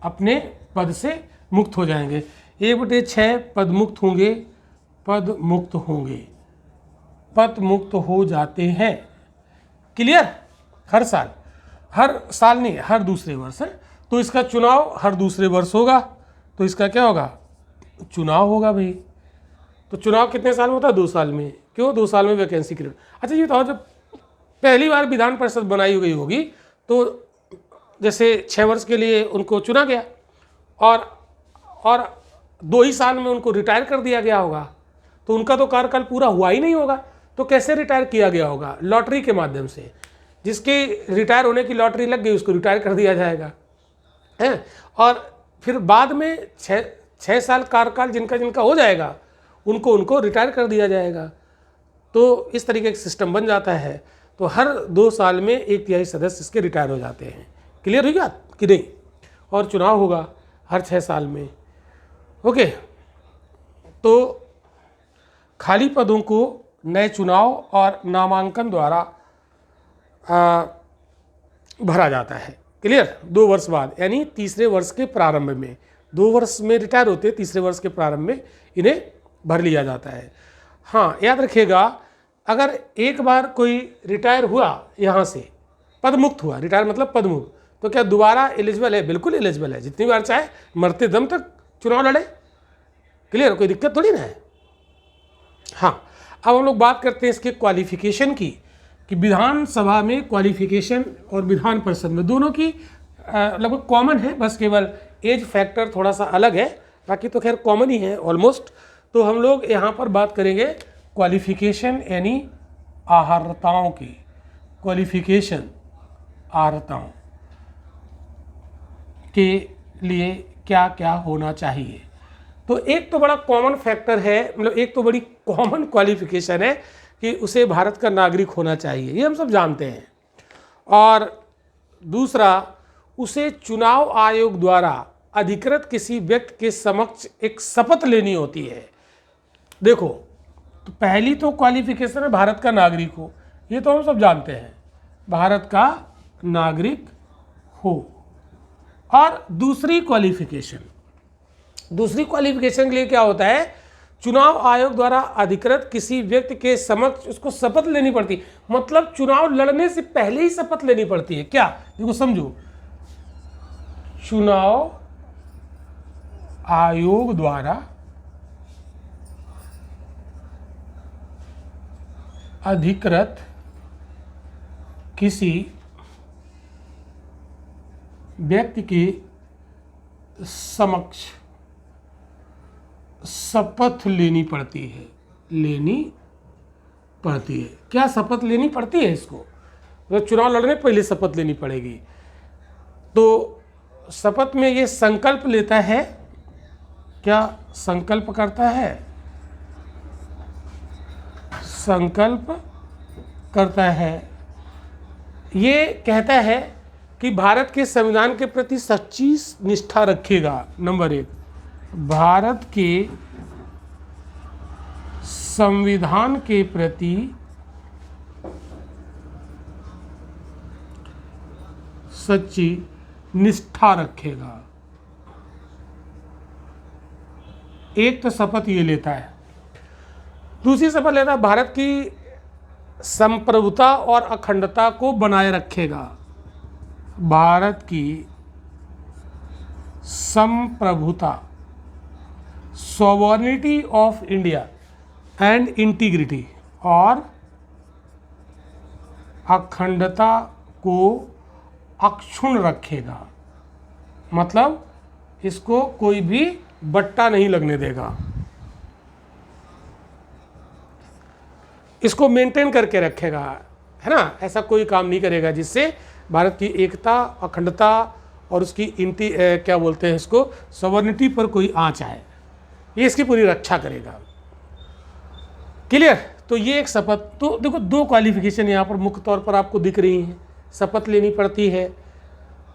अपने पद से मुक्त हो जाएंगे। 1/6 पद मुक्त होंगे, पद मुक्त हो जाते हैं। क्लियर? हर साल नहीं, हर दूसरे वर्ष है। तो इसका चुनाव हर दूसरे वर्ष होगा, तो इसका क्या होगा? चुनाव होगा भाई। तो चुनाव कितने साल में होता है? 2 साल में। क्यों? 2 साल में वैकेंसी क्रिएट। अच्छा ये तो जब पहली बार विधान परिषद बनाई गई होगी तो जैसे 6 वर्ष के लिए उनको चुना गया और 2 ही साल में उनको रिटायर कर दिया गया होगा, तो उनका तो कार्यकाल पूरा हुआ ही नहीं होगा। तो कैसे रिटायर किया गया होगा? लॉटरी के माध्यम से। जिसकी रिटायर होने की लॉटरी लग गई उसको रिटायर कर दिया जाएगा, है। और फिर बाद में 6 साल कार्यकाल जिनका हो जाएगा उनको रिटायर कर दिया जाएगा। तो इस तरीके का सिस्टम बन जाता है। तो हर 2 साल में 1/3 सदस्य इसके रिटायर हो जाते हैं। क्लियर हो गया कि नहीं? और चुनाव होगा हर 6 साल में। ओके, तो खाली पदों को नए चुनाव और नामांकन द्वारा भरा जाता है। क्लियर? 2 वर्ष बाद, यानी तीसरे वर्ष के प्रारंभ में। 2 वर्ष में रिटायर होते, तीसरे वर्ष के प्रारंभ में इन्हें भर लिया जाता है। हाँ, याद रखिएगा, अगर एक बार कोई रिटायर हुआ, यहाँ से पद मुक्त हुआ, रिटायर मतलब पद मुक्त, तो क्या दोबारा एलिजिबल है? बिल्कुल एलिजिबल है, जितनी बार चाहे मरते दम तक चुनाव लड़े। क्लियर? कोई दिक्कत थोड़ी ना है। हाँ, अब हम लोग बात करते हैं इसके क्वालिफिकेशन की, कि विधानसभा में क्वालिफिकेशन और विधान परिषद में दोनों की लगभग कॉमन है, बस केवल एज फैक्टर थोड़ा सा अलग है, बाकी तो खैर कॉमन ही है ऑलमोस्ट। तो हम लोग यहाँ पर बात करेंगे क्वालिफिकेशन यानी अर्हताओं की। क्वालिफिकेशन अर्हताओं के लिए क्या क्या होना चाहिए। तो एक तो बड़ा कॉमन फैक्टर है, मतलब एक तो बड़ी कॉमन क्वालिफिकेशन है कि उसे भारत का नागरिक होना चाहिए, ये हम सब जानते हैं। और दूसरा, उसे चुनाव आयोग द्वारा अधिकृत किसी व्यक्ति के समक्ष एक शपथ लेनी होती है। देखो, तो पहली तो क्वालिफिकेशन है भारत का नागरिक हो, ये तो हम सब जानते हैं, भारत का नागरिक हो। और दूसरी क्वालिफिकेशन के लिए क्या होता है? चुनाव आयोग द्वारा अधिकृत किसी व्यक्ति के समक्ष उसको शपथ लेनी पड़ती, मतलब चुनाव लड़ने से पहले ही शपथ लेनी पड़ती है। क्या? देखो समझो, चुनाव आयोग द्वारा अधिकृत किसी व्यक्ति के समक्ष शपथ लेनी पड़ती है। क्या शपथ लेनी पड़ती है इसको? तो चुनाव लड़ने पहले शपथ लेनी पड़ेगी। तो शपथ में ये संकल्प लेता है, क्या संकल्प करता है? संकल्प करता है, ये कहता है कि भारत के संविधान के प्रति सच्ची निष्ठा रखेगा। नंबर 1, भारत के संविधान के प्रति सच्ची निष्ठा रखेगा। एक तो शपथ ये लेता है। दूसरी शपथ लेता है भारत की संप्रभुता और अखंडता को बनाए रखेगा। भारत की संप्रभुता, sovereignty of India and integrity, और अखंडता को अक्षुण्ण रखेगा, मतलब इसको कोई भी बट्टा नहीं लगने देगा, इसको मेंटेन करके रखेगा, है ना। ऐसा कोई काम नहीं करेगा जिससे भारत की एकता, अखंडता और उसकी क्या बोलते हैं इसको, सॉवरेनिटी पर कोई आँच आए, ये इसकी पूरी रक्षा करेगा। क्लियर? तो ये एक शपथ। तो देखो, 2 क्वालिफिकेशन यहाँ पर मुख्य तौर पर आपको दिख रही हैं। शपथ लेनी पड़ती है,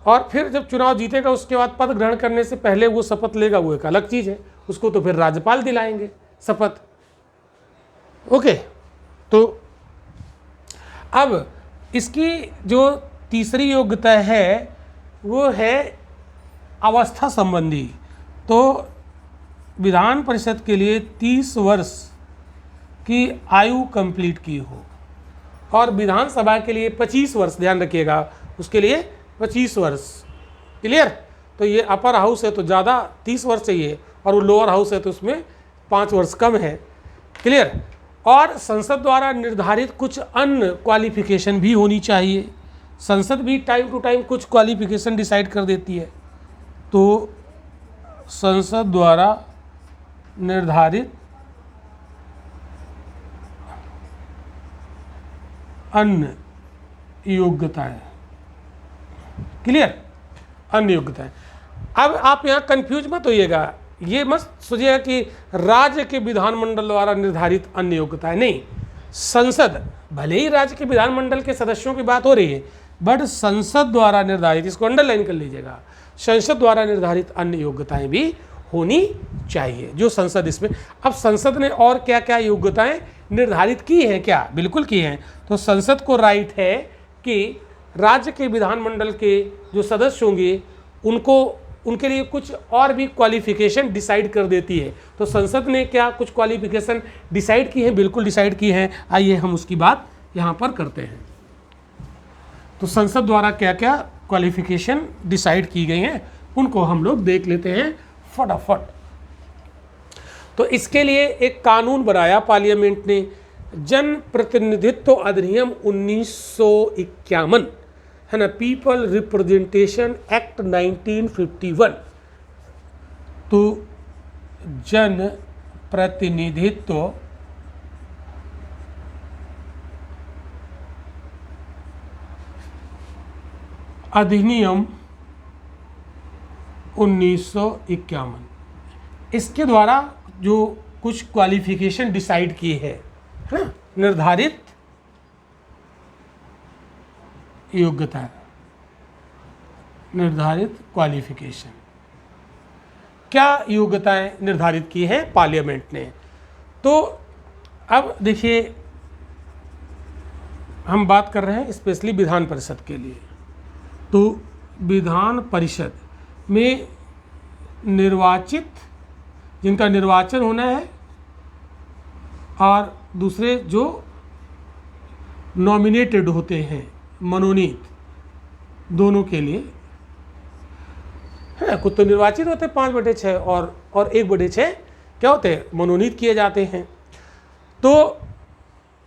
और फिर जब चुनाव जीतेगा उसके बाद पद ग्रहण करने से पहले वो शपथ लेगा, वो एक अलग चीज़ है, उसको तो फिर राज्यपाल दिलाएंगे शपथ। ओके, तो अब इसकी जो तीसरी योग्यता है वो है अवस्था संबंधी। तो विधान परिषद के लिए 30 वर्ष की आयु कंप्लीट की हो, और विधानसभा के लिए 25 वर्ष, ध्यान रखिएगा, उसके लिए 25 वर्ष। क्लियर? तो ये अपर हाउस है तो ज़्यादा 30 वर्ष चाहिए, और वो लोअर हाउस है तो उसमें 5 वर्ष कम है। क्लियर? और संसद द्वारा निर्धारित कुछ अन्य क्वालिफिकेशन भी होनी चाहिए। संसद भी टाइम टू टाइम कुछ क्वालिफिकेशन डिसाइड कर देती है, तो संसद द्वारा निर्धारित अन्य योग्यताएं। क्लियर? अन्य योग्यताएं। अब आप यहाँ कंफ्यूज मत होइएगा, ये मत सोचिएगा कि राज्य के विधानमंडल द्वारा निर्धारित अन्य योग्यताएं, नहीं। संसद, भले ही राज्य के विधानमंडल के सदस्यों की बात हो रही है, बट संसद द्वारा निर्धारित, इसको अंडरलाइन कर लीजिएगा, संसद द्वारा निर्धारित अन्य योग्यताएं भी होनी चाहिए, जो संसद इसमें। अब संसद ने और क्या क्या योग्यताएं निर्धारित की हैं? क्या बिल्कुल की हैं। तो संसद को राइट है कि राज्य के विधानमंडल के जो सदस्य होंगे उनके लिए कुछ और भी क्वालिफिकेशन डिसाइड कर देती है। तो संसद ने क्या कुछ क्वालिफिकेशन डिसाइड की हैं? बिल्कुल डिसाइड की हैं। आइए हम उसकी बात यहाँ पर करते हैं। तो संसद द्वारा क्या क्या क्वालिफिकेशन डिसाइड की गई हैं उनको हम लोग देख लेते हैं फटाफट। तो इसके लिए एक कानून बनाया पार्लियामेंट ने, जन प्रतिनिधित्व अधिनियम 1951, है ना, पीपल रिप्रेजेंटेशन एक्ट 1951। तो जन प्रतिनिधित्व अधिनियम 1951, इसके द्वारा जो कुछ क्वालिफिकेशन डिसाइड की है ना, निर्धारित योग्यता, निर्धारित क्वालिफिकेशन, क्या योग्यताएं निर्धारित की है पार्लियामेंट ने। तो अब देखिए, हम बात कर रहे हैं स्पेशली विधान परिषद के लिए। तो विधान परिषद में निर्वाचित, जिनका निर्वाचन होना है, और दूसरे जो नॉमिनेटेड होते हैं, मनोनीत, दोनों के लिए है। कुछ तो निर्वाचित होते हैं 5/6 और 1/6 क्या होते हैं, मनोनीत किए जाते हैं। तो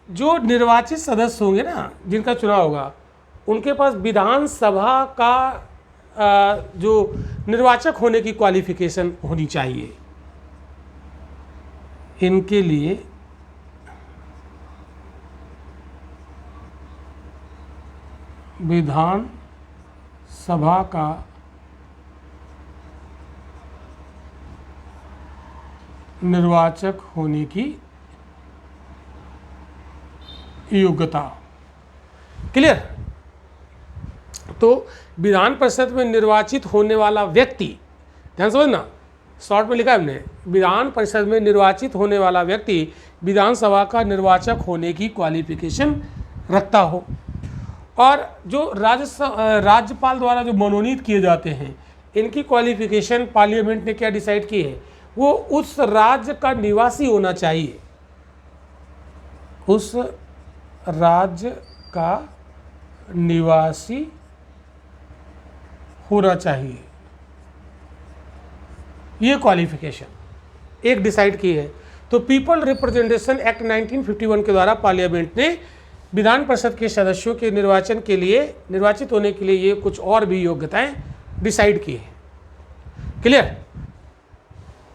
जो निर्वाचित सदस्य होंगे ना, जिनका चुनाव होगा, उनके पास विधानसभा का जो निर्वाचक होने की क्वालिफिकेशन होनी चाहिए। इनके लिए विधान सभा का निर्वाचक होने की योग्यता। क्लियर? तो विधान परिषद में निर्वाचित होने वाला व्यक्ति, ध्यान समझना, शॉर्ट में लिखा है हमने, विधान परिषद में निर्वाचित होने वाला व्यक्ति विधानसभा का निर्वाचक होने की क्वालिफिकेशन रखता हो। और जो राज्यपाल द्वारा जो मनोनीत किए जाते हैं, इनकी क्वालिफिकेशन पार्लियामेंट ने क्या डिसाइड की है, वो उस राज्य का निवासी होना चाहिए, उस राज्य का निवासी होना चाहिए। ये क्वालिफिकेशन एक डिसाइड की है। तो पीपल रिप्रेजेंटेशन एक्ट 1951 के द्वारा पार्लियामेंट ने विधान परिषद के सदस्यों के निर्वाचन के लिए, निर्वाचित होने के लिए ये कुछ और भी योग्यताएं डिसाइड की है। क्लियर?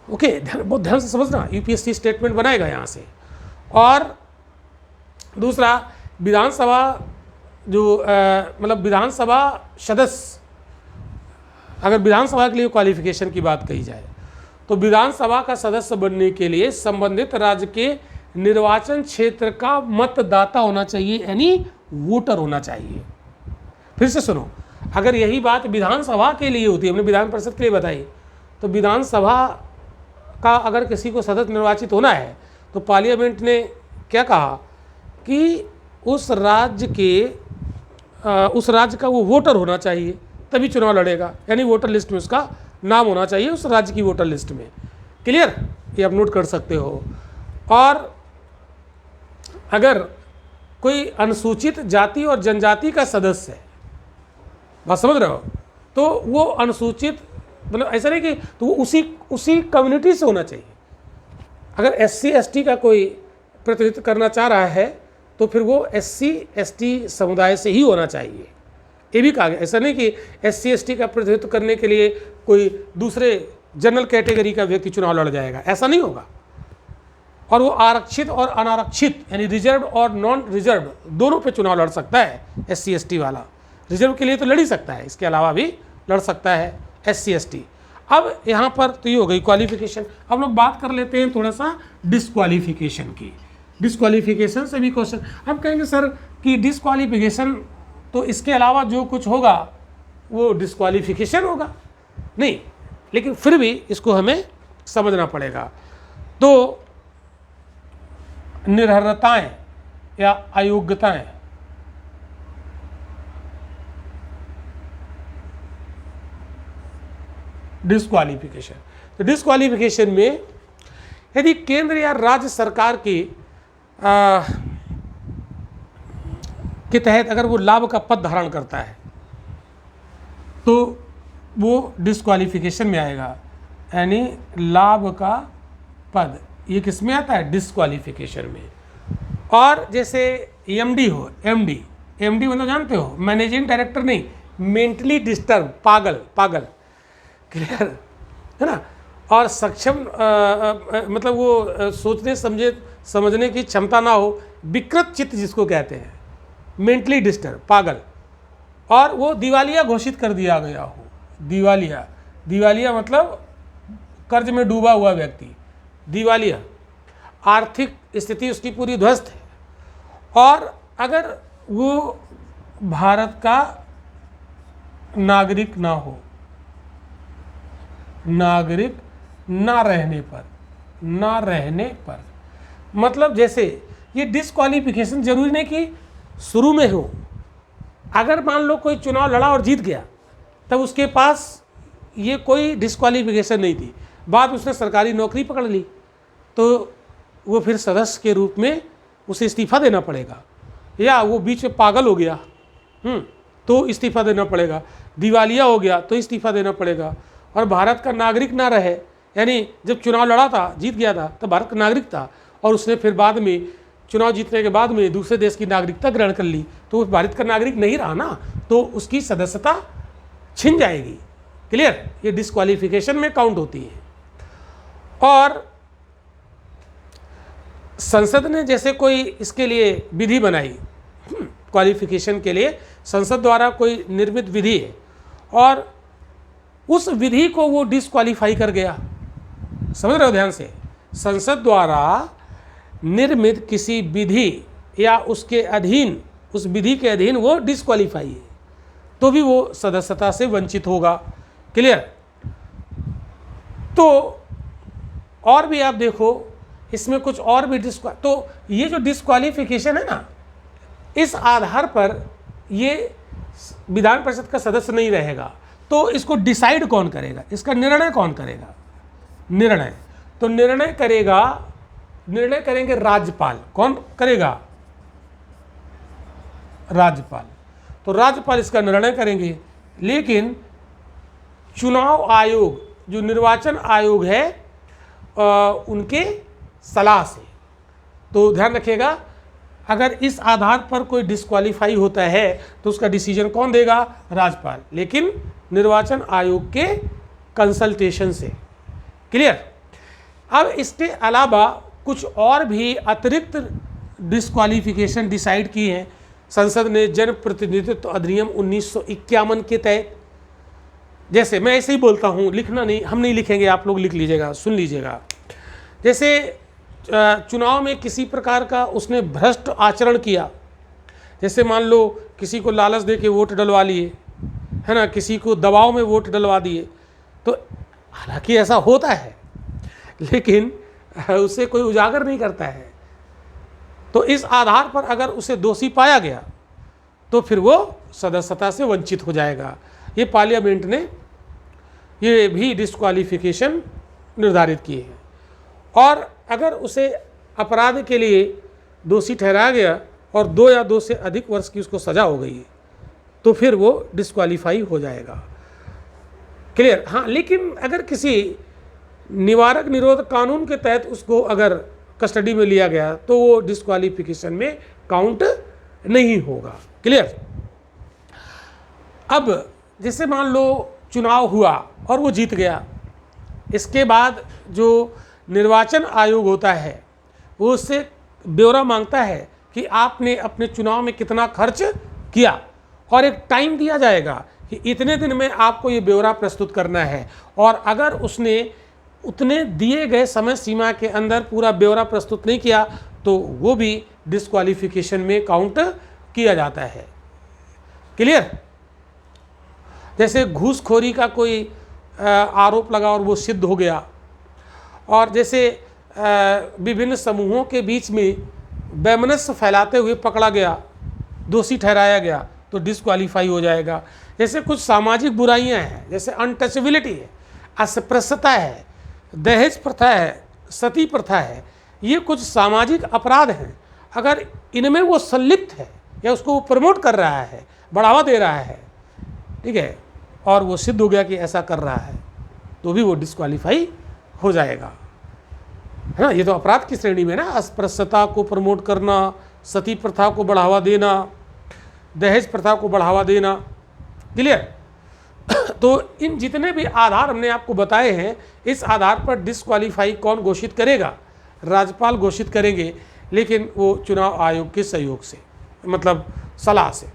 ओके, बहुत ध्यान से समझना, यूपीएससी स्टेटमेंट बनाएगा यहाँ से। और दूसरा, विधानसभा जो मतलब विधानसभा सदस्य, अगर विधानसभा के लिए क्वालिफिकेशन की बात कही जाए, तो विधानसभा का सदस्य बनने के लिए संबंधित राज्य के निर्वाचन क्षेत्र का मतदाता होना चाहिए, यानी वोटर होना चाहिए। फिर से सुनो, अगर यही बात विधानसभा के लिए होती है, हमने विधान परिषद के लिए बताई, तो विधानसभा का अगर किसी को सदस्य निर्वाचित होना है तो पार्लियामेंट ने क्या कहा कि उस राज्य का वो वोटर होना चाहिए तभी चुनाव लड़ेगा, यानी वोटर लिस्ट में उसका नाम होना चाहिए उस राज्य की वोटर लिस्ट में। क्लियर, ये आप नोट कर सकते हो। और अगर कोई अनुसूचित जाति और जनजाति का सदस्य है, बात समझ रहे हो, तो वो अनुसूचित मतलब ऐसा नहीं कि तो वो उसी कम्युनिटी से होना चाहिए। अगर SC ST का कोई प्रतिनिधित्व करना चाह रहा है तो फिर वो SC ST समुदाय से ही होना चाहिए, ये भी कहा गया। ऐसा नहीं कि SC ST का प्रतिनिधित्व करने के लिए कोई दूसरे जनरल कैटेगरी का व्यक्ति चुनाव लड़ जाएगा, ऐसा नहीं होगा। और वो आरक्षित और अनारक्षित यानी रिजर्व और नॉन रिजर्व दोनों पे चुनाव लड़ सकता है SC ST वाला। रिजर्व के लिए तो लड़ ही सकता है, इसके अलावा भी लड़ सकता है SC ST। अब यहाँ पर तो ये हो गई क्वालिफिकेशन। अब लोग बात कर लेते हैं थोड़ा सा डिस्क्वालिफिकेशन की। डिस्क्वालिफिकेशन से भी क्वेश्चन, हम कहेंगे सर कि डिस्क्वालिफिकेशन तो इसके अलावा जो कुछ होगा वो डिस्क्वालिफिकेशन होगा, नहीं, लेकिन फिर भी इसको हमें समझना पड़ेगा। तो निरर्हताएं या अयोग्यताएं, डिस्क्वालिफिकेशन। तो डिस्क्वालिफिकेशन में यदि केंद्र या राज्य सरकार के तहत अगर वो लाभ का पद धारण करता है तो वो डिस्क्वालिफिकेशन में आएगा, यानी लाभ का पद ये किस में आता है? डिस्क्वालिफिकेशन में। और जैसे MD हो, MD मतलब जानते हो, मैनेजिंग डायरेक्टर नहीं, मेंटली डिस्टर्ब, पागल, क्लियर है ना। और सक्षम मतलब वो सोचने समझने की क्षमता ना हो, विकृत चित्त जिसको कहते हैं, मेंटली डिस्टर्ब, पागल। और वो दिवालिया घोषित कर दिया गया हो, दिवालिया मतलब कर्ज में डूबा हुआ व्यक्ति, दिवालिया, आर्थिक स्थिति उसकी पूरी ध्वस्त है। और अगर वो भारत का नागरिक ना हो, नागरिक ना रहने पर मतलब जैसे ये डिस्क्वालिफिकेशन जरूरी नहीं कि शुरू में हो। अगर मान लो कोई चुनाव लड़ा और जीत गया तब उसके पास ये कोई डिस्क्वालिफिकेशन नहीं थी, बाद उसने सरकारी नौकरी पकड़ ली तो वो फिर सदस्य के रूप में उसे इस्तीफा देना पड़ेगा, या वो बीच में पागल हो गया तो इस्तीफा देना पड़ेगा, दिवालिया हो गया तो इस्तीफा देना पड़ेगा। और भारत का नागरिक ना रहे, यानी जब चुनाव लड़ा था, जीत गया था, तब भारत का नागरिक था और उसने फिर बाद में चुनाव जीतने के बाद में दूसरे देश की नागरिकता ग्रहण कर ली तो वो भारत का नागरिक नहीं रहा ना, तो उसकी सदस्यता छिन जाएगी। क्लियर, ये डिस्क्वालिफिकेशन में काउंट होती है। और संसद ने जैसे कोई इसके लिए विधि बनाई, क्वालिफिकेशन के लिए संसद द्वारा कोई निर्मित विधि है और उस विधि को वो डिस्क्वालीफाई कर गया, समझ रहे हो ध्यान से, संसद द्वारा निर्मित किसी विधि या उसके अधीन, उस विधि के अधीन वो डिस्क्वालीफाई है तो भी वो सदस्यता से वंचित होगा। क्लियर। तो और भी आप देखो इसमें कुछ और भी तो ये जो डिस्क्वालिफिकेशन है ना, इस आधार पर ये विधान परिषद का सदस्य नहीं रहेगा तो इसको डिसाइड कौन करेगा, इसका निर्णय कौन करेगा? तो निर्णय करेंगे राज्यपाल। कौन करेगा? राज्यपाल। तो राज्यपाल इसका निर्णय करेंगे, लेकिन चुनाव आयोग जो निर्वाचन आयोग है उनके सलाह से। तो ध्यान रखिएगा, अगर इस आधार पर कोई डिस्क्वालीफाई होता है तो उसका डिसीजन कौन देगा? राज्यपाल, लेकिन निर्वाचन आयोग के कंसल्टेशन से। क्लियर। अब इसके अलावा कुछ और भी अतिरिक्त डिस्क्वालिफिकेशन डिसाइड की हैं संसद ने जन प्रतिनिधित्व अधिनियम 1951 के तहत। जैसे मैं ऐसे ही बोलता हूँ, लिखना नहीं, हम नहीं लिखेंगे, आप लोग लिख लीजिएगा, सुन लीजिएगा। जैसे चुनाव में किसी प्रकार का उसने भ्रष्ट आचरण किया, जैसे मान लो किसी को लालच दे के वोट डलवा लिए, है ना, किसी को दबाव में वोट डलवा दिए, तो हालांकि ऐसा होता है लेकिन उसे कोई उजागर नहीं करता है, तो इस आधार पर अगर उसे दोषी पाया गया तो फिर वो सदस्यता से वंचित हो जाएगा। ये पार्लियामेंट ने ये भी डिस्क्वालिफिकेशन निर्धारित किए हैं। और अगर उसे अपराध के लिए दोषी ठहराया गया और 2 या 2 से अधिक वर्ष की उसको सज़ा हो गई तो फिर वो डिस्क्वालीफाई हो जाएगा। क्लियर? हाँ, लेकिन अगर किसी निवारक निरोध कानून के तहत उसको अगर कस्टडी में लिया गया तो वो डिस्क्वालिफिकेशन में काउंट नहीं होगा। क्लियर? अब जैसे मान लो चुनाव हुआ और वो जीत गया, इसके बाद जो निर्वाचन आयोग होता है वो उससे ब्यौरा मांगता है कि आपने अपने चुनाव में कितना खर्च किया, और एक टाइम दिया जाएगा कि इतने दिन में आपको ये ब्यौरा प्रस्तुत करना है। और अगर उसने उतने दिए गए समय सीमा के अंदर पूरा ब्यौरा प्रस्तुत नहीं किया तो वो भी डिस्क्वालिफिकेशन में काउंट किया जाता है। क्लियर? जैसे घूसखोरी का कोई आरोप लगा और वो सिद्ध हो गया, और जैसे विभिन्न समूहों के बीच में वैमनस्य फैलाते हुए पकड़ा गया, दोषी ठहराया गया तो डिस्क्वालीफाई हो जाएगा। जैसे कुछ सामाजिक बुराइयां हैं, जैसे अनटचेबिलिटी है, अस्पृश्यता है, दहेज प्रथा है, सती प्रथा है, ये कुछ सामाजिक अपराध हैं। अगर इनमें वो संलिप्त है या उसको वो प्रमोट कर रहा है, बढ़ावा दे रहा है, ठीक है, और वो सिद्ध हो गया कि ऐसा कर रहा है तो भी वो डिस्क्वालीफाई हो जाएगा, है ना। ये तो अपराध की श्रेणी में ना, अस्पृश्यता को प्रमोट करना, सती प्रथा को बढ़ावा देना, दहेज प्रथा को बढ़ावा देना। क्लियर? तो इन जितने भी आधार हमने आपको बताए हैं, इस आधार पर डिस्क्वालीफाई कौन घोषित करेगा? राज्यपाल घोषित करेंगे, लेकिन वो चुनाव आयोग के सहयोग से, मतलब सलाह से।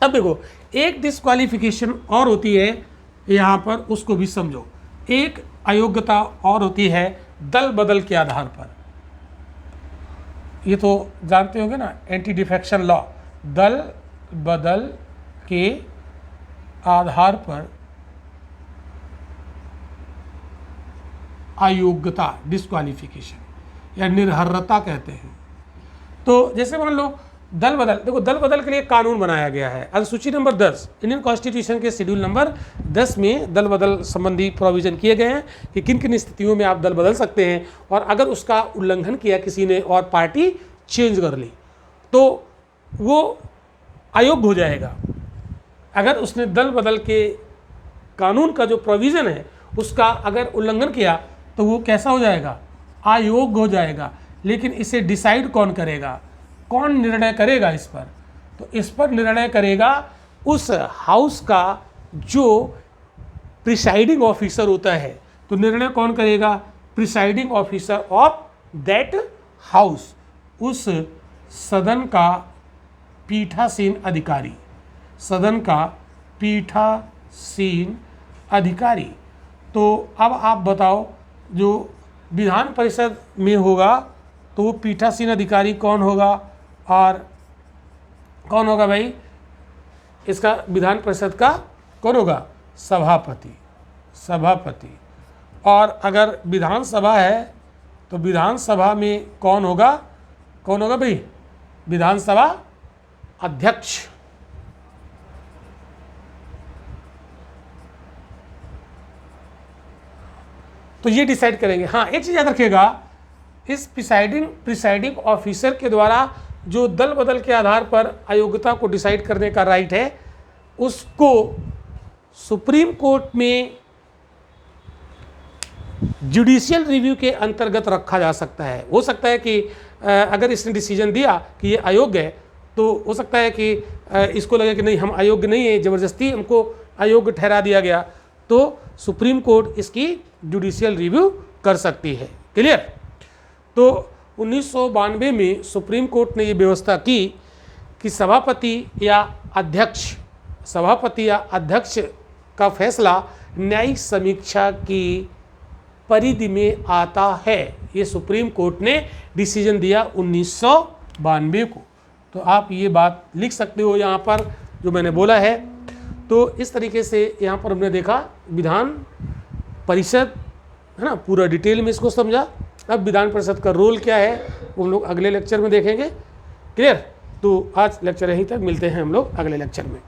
अब देखो, एक डिस्क्वालिफिकेशन और होती है यहाँ पर, उसको भी समझो। एक अयोग्यता और होती है दल बदल के आधार पर। ये तो जानते होंगे ना, एंटी डिफेक्शन लॉ। दल बदल के आधार पर अयोग्यता, डिस्क्वालिफिकेशन या निर्हर्यता कहते हैं। तो जैसे मान लो दल बदल, देखो दल बदल के लिए कानून बनाया गया है। अनुसूची नंबर 10 इंडियन कॉन्स्टिट्यूशन के शेड्यूल नंबर 10 में दल बदल संबंधी प्रोविजन किए गए हैं कि किन किन स्थितियों में आप दल बदल सकते हैं, और अगर उसका उल्लंघन किया किसी ने और पार्टी चेंज कर ली तो वो अयोग्य हो जाएगा। अगर उसने दल बदल के कानून का जो प्रोविज़न है उसका अगर उल्लंघन किया तो वो कैसा हो जाएगा? अयोग्य हो जाएगा। लेकिन इसे डिसाइड कौन करेगा? कौन निर्णय करेगा इस पर? तो इस पर निर्णय करेगा उस हाउस का जो प्रिसाइडिंग ऑफिसर होता है। तो निर्णय कौन करेगा? Presiding officer of that house, उस सदन का पीठासीन अधिकारी, सदन का पीठासीन अधिकारी। तो अब आप बताओ, जो विधान परिषद में होगा तो वो पीठासीन अधिकारी कौन होगा? और कौन होगा भाई? इसका विधान परिषद का कौन होगा? सभापति, सभापति। और अगर विधानसभा है तो विधानसभा में कौन होगा? कौन होगा भाई? विधानसभा अध्यक्ष। तो ये डिसाइड करेंगे। हाँ, एक चीज़ याद रखिएगा, इस प्रिसाइडिंग ऑफिसर के द्वारा जो दल बदल के आधार पर अयोग्यता को डिसाइड करने का राइट है, उसको सुप्रीम कोर्ट में जुडिशियल रिव्यू के अंतर्गत रखा जा सकता है। हो सकता है कि अगर इसने डिसीजन दिया कि ये अयोग्य है तो हो सकता है कि इसको लगे कि नहीं, हम अयोग्य नहीं है, ज़बरदस्ती हमको अयोग्य ठहरा दिया गया, तो सुप्रीम कोर्ट इसकी जुडिशियल रिव्यू कर सकती है। क्लियर? तो 1992 में सुप्रीम कोर्ट ने ये व्यवस्था की कि सभापति या अध्यक्ष का फैसला न्यायिक समीक्षा की परिधि में आता है। ये सुप्रीम कोर्ट ने डिसीजन दिया 1992 को। तो आप ये बात लिख सकते हो यहाँ पर जो मैंने बोला है। तो इस तरीके से यहाँ पर हमने देखा विधान परिषद, है ना, पूरा डिटेल में इसको समझा। अब विधान परिषद का रोल क्या है वो हम लोग अगले लेक्चर में देखेंगे। क्लियर? तो आज लेक्चर यहीं तक, मिलते हैं हम लोग अगले लेक्चर में।